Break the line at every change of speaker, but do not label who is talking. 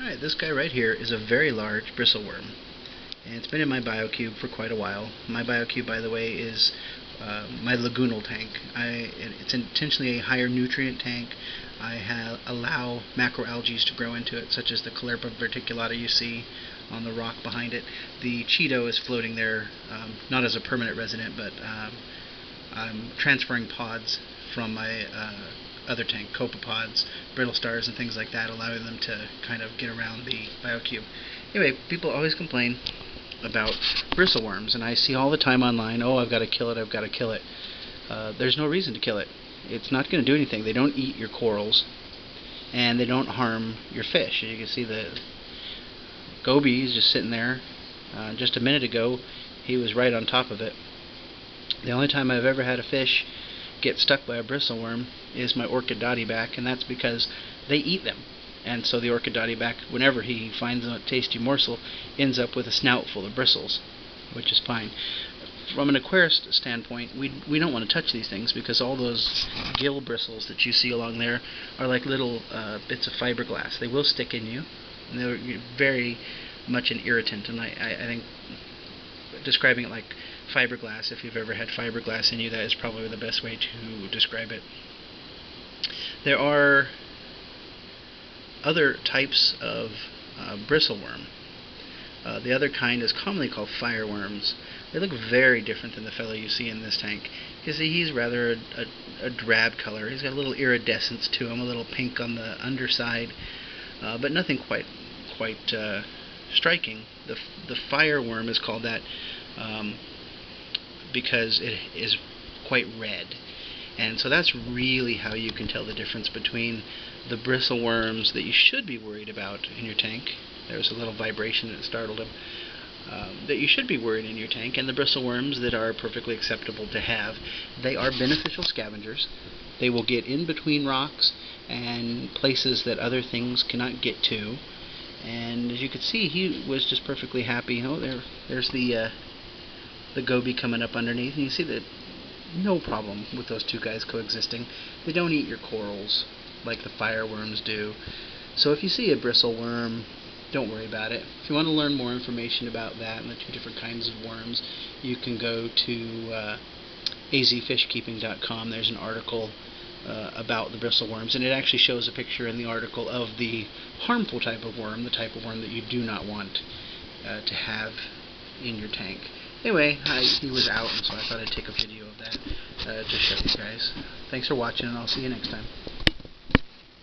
Alright, this guy right here is a very large bristleworm, and it's been in my BioCube for quite a while. My BioCube, by the way, is my lagoonal tank. It's intentionally a higher nutrient tank. I allow macroalgae to grow into it, such as the Caulerpa verticulata you see on the rock behind it. The Cheeto is floating there, not as a permanent resident, but I'm transferring pods from my other tank, copepods, brittle stars, and things like that, allowing them to kind of get around the BioCube. Anyway, people always complain about bristleworms, and I see all the time online, oh, I've got to kill it, I've got to kill it. There's no reason to kill it. It's not going to do anything. They don't eat your corals, and they don't harm your fish. You can see the goby is just sitting there. Just a minute ago, he was right on top of it. The only time I've ever had a fish get stuck by a bristleworm is my orchid dottyback, and that's because they eat them. And so the orchid dottyback, whenever he finds a tasty morsel, ends up with a snout full of bristles, which is fine. From an aquarist standpoint, we don't want to touch these things because all those gill bristles that you see along there are like little bits of fiberglass. They will stick in you, and they're very much an irritant, and I think describing it like fiberglass, if you've ever had fiberglass in you, that is probably the best way to describe it. There are other types of bristleworm. The other kind is commonly called fireworms. They look very different than the fellow you see in this tank. You see, he's rather a drab color. He's got a little iridescence to him, a little pink on the underside, but nothing quite striking. The fireworm is called that because it is quite red. And so that's really how you can tell the difference between the bristleworms that you should be worried about in your tank. There was a little vibration that startled him. That you should be worried in your tank, and the bristleworms that are perfectly acceptable to have. They are beneficial scavengers. They will get in between rocks and places that other things cannot get to. And as you can see, he was just perfectly happy. Oh, there's the goby coming up underneath, and you see that no problem with those two guys coexisting. They don't eat your corals like the fireworms do. So if you see a bristleworm, don't worry about it. If you want to learn more information about that and the two different kinds of worms, you can go to azfishkeeping.com. There's an article about the bristleworms, and it actually shows a picture in the article of the harmful type of worm, the type of worm that you do not want to have in your tank. Anyway, he was out, and so I thought I'd take a video of that to show you guys. Thanks for watching, and I'll see you next time.